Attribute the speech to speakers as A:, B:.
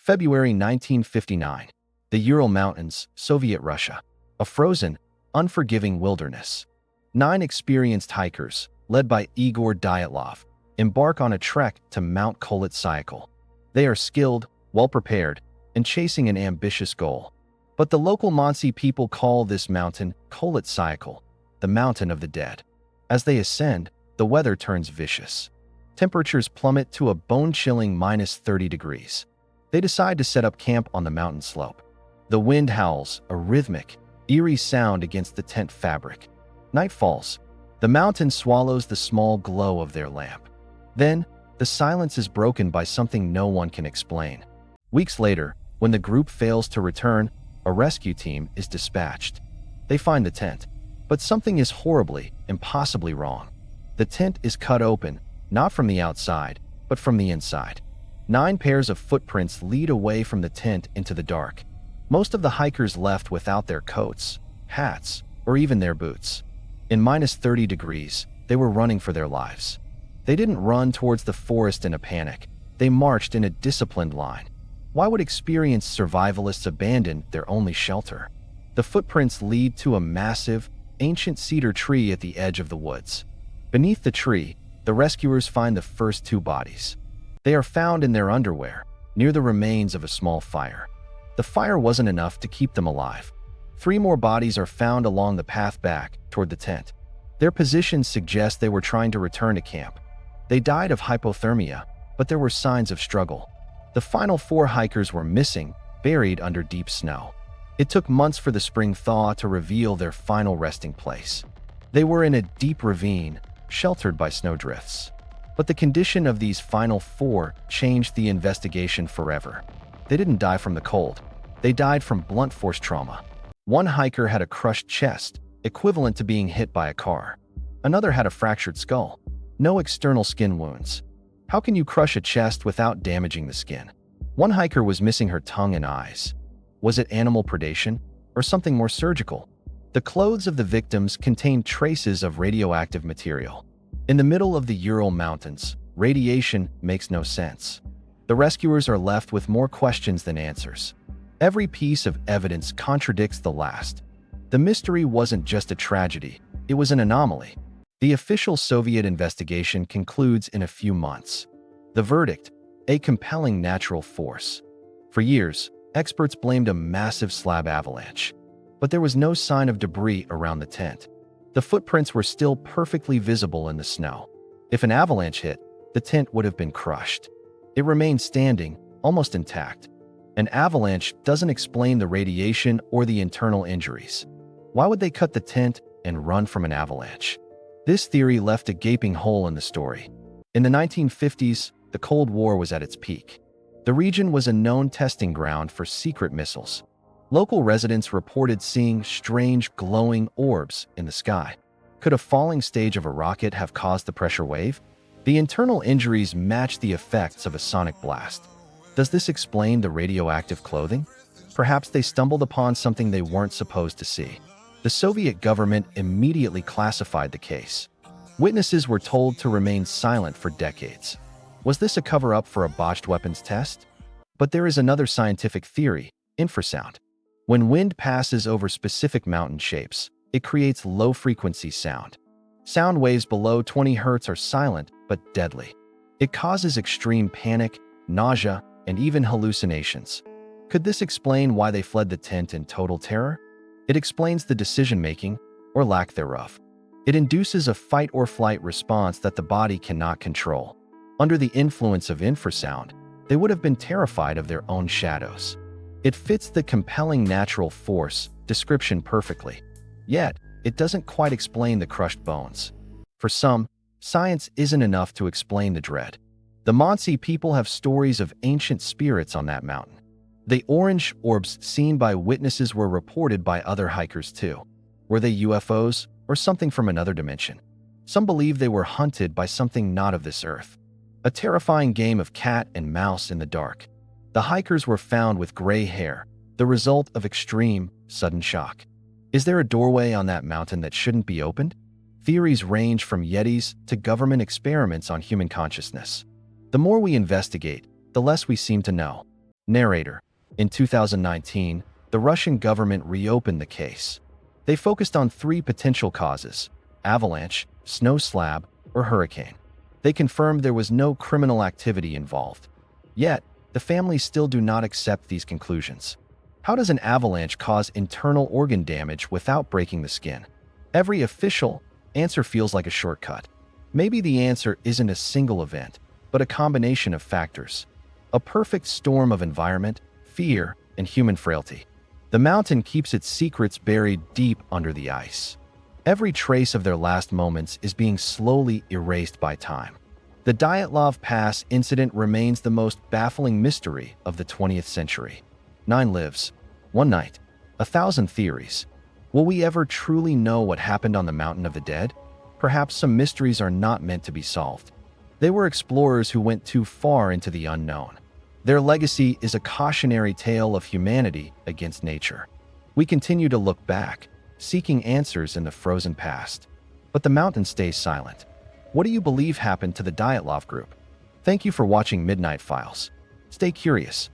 A: February 1959. The Ural Mountains, Soviet Russia. A frozen, unforgiving wilderness. 9 experienced hikers, led by Igor Dyatlov, embark on a trek to Mount Kholat Syakhl. They are skilled, well-prepared, and chasing an ambitious goal. But the local Mansi people call this mountain Kholat Syakhl, the mountain of the dead. As they ascend, the weather turns vicious. Temperatures plummet to a bone-chilling -30 degrees. They decide to set up camp on the mountain slope. The wind howls, a rhythmic, eerie sound against the tent fabric. Night falls. The mountain swallows the small glow of their lamp. Then, the silence is broken by something no one can explain. Weeks later, when the group fails to return, a rescue team is dispatched. They find the tent, but something is horribly, impossibly wrong. The tent is cut open, not from the outside, but from the inside. 9 pairs of footprints lead away from the tent into the dark. Most of the hikers left without their coats, hats, or even their boots. In -30 degrees, they were running for their lives. They didn't run towards the forest in a panic. They marched in a disciplined line. Why would experienced survivalists abandon their only shelter? The footprints lead to a massive, ancient cedar tree at the edge of the woods. Beneath the tree, the rescuers find the first 2 bodies. They are found in their underwear, near the remains of a small fire. The fire wasn't enough to keep them alive. 3 more bodies are found along the path back toward the tent. Their positions suggest they were trying to return to camp. They died of hypothermia, but there were signs of struggle. The final 4 hikers were missing, buried under deep snow. It took months for the spring thaw to reveal their final resting place. They were in a deep ravine, sheltered by snowdrifts. But the condition of these final 4 changed the investigation forever. They didn't die from the cold. They died from blunt force trauma. One hiker had a crushed chest, equivalent to being hit by a car. Another had a fractured skull. No external skin wounds. How can you crush a chest without damaging the skin? One hiker was missing her tongue and eyes. Was it animal predation, or something more surgical? The clothes of the victims contained traces of radioactive material. In the middle of the Ural Mountains, radiation makes no sense. The rescuers are left with more questions than answers. Every piece of evidence contradicts the last. The mystery wasn't just a tragedy, it was an anomaly. The official Soviet investigation concludes in a few months. The verdict: a compelling natural force. For years, experts blamed a massive slab avalanche. But there was no sign of debris around the tent. The footprints were still perfectly visible in the snow. If an avalanche hit, the tent would have been crushed. It remained standing, almost intact. An avalanche doesn't explain the radiation or the internal injuries. Why would they cut the tent and run from an avalanche? This theory left a gaping hole in the story. In the 1950s, the Cold War was at its peak. The region was a known testing ground for secret missiles. Local residents reported seeing strange glowing orbs in the sky. Could a falling stage of a rocket have caused the pressure wave? The internal injuries match the effects of a sonic blast. Does this explain the radioactive clothing? Perhaps they stumbled upon something they weren't supposed to see. The Soviet government immediately classified the case. Witnesses were told to remain silent for decades. Was this a cover-up for a botched weapons test? But there is another scientific theory: infrasound. When wind passes over specific mountain shapes, it creates low-frequency sound. Sound waves below 20 Hz are silent but deadly. It causes extreme panic, nausea, and even hallucinations. Could this explain why they fled the tent in total terror? It explains the decision-making, or lack thereof. It induces a fight-or-flight response that the body cannot control. Under the influence of infrasound, they would have been terrified of their own shadows. It fits the compelling natural force description perfectly. Yet, it doesn't quite explain the crushed bones. For some, science isn't enough to explain the dread. The Mansi people have stories of ancient spirits on that mountain. The orange orbs seen by witnesses were reported by other hikers too. Were they UFOs or something from another dimension? Some believe they were hunted by something not of this earth. A terrifying game of cat and mouse in the dark. The hikers were found with gray hair, the result of extreme, sudden shock. Is there a doorway on that mountain that shouldn't be opened? Theories range from yetis to government experiments on human consciousness. The more we investigate, the less we seem to know. Narrator. In 2019, the Russian government reopened the case. They focused on three potential causes: avalanche, snow slab, or hurricane. They confirmed there was no criminal activity involved. Yet, the families still do not accept these conclusions. How does an avalanche cause internal organ damage without breaking the skin? Every official answer feels like a shortcut. Maybe the answer isn't a single event, but a combination of factors. A perfect storm of environment, fear, and human frailty. The mountain keeps its secrets buried deep under the ice. Every trace of their last moments is being slowly erased by time. The Dyatlov Pass Incident remains the most baffling mystery of the 20th century. 9 lives, 1 night, 1,000 theories. Will we ever truly know what happened on the Mountain of the Dead? Perhaps some mysteries are not meant to be solved. They were explorers who went too far into the unknown. Their legacy is a cautionary tale of humanity against nature. We continue to look back, seeking answers in the frozen past. But the mountain stays silent. What do you believe happened to the Dyatlov group? Thank you for watching Midnight Files. Stay curious,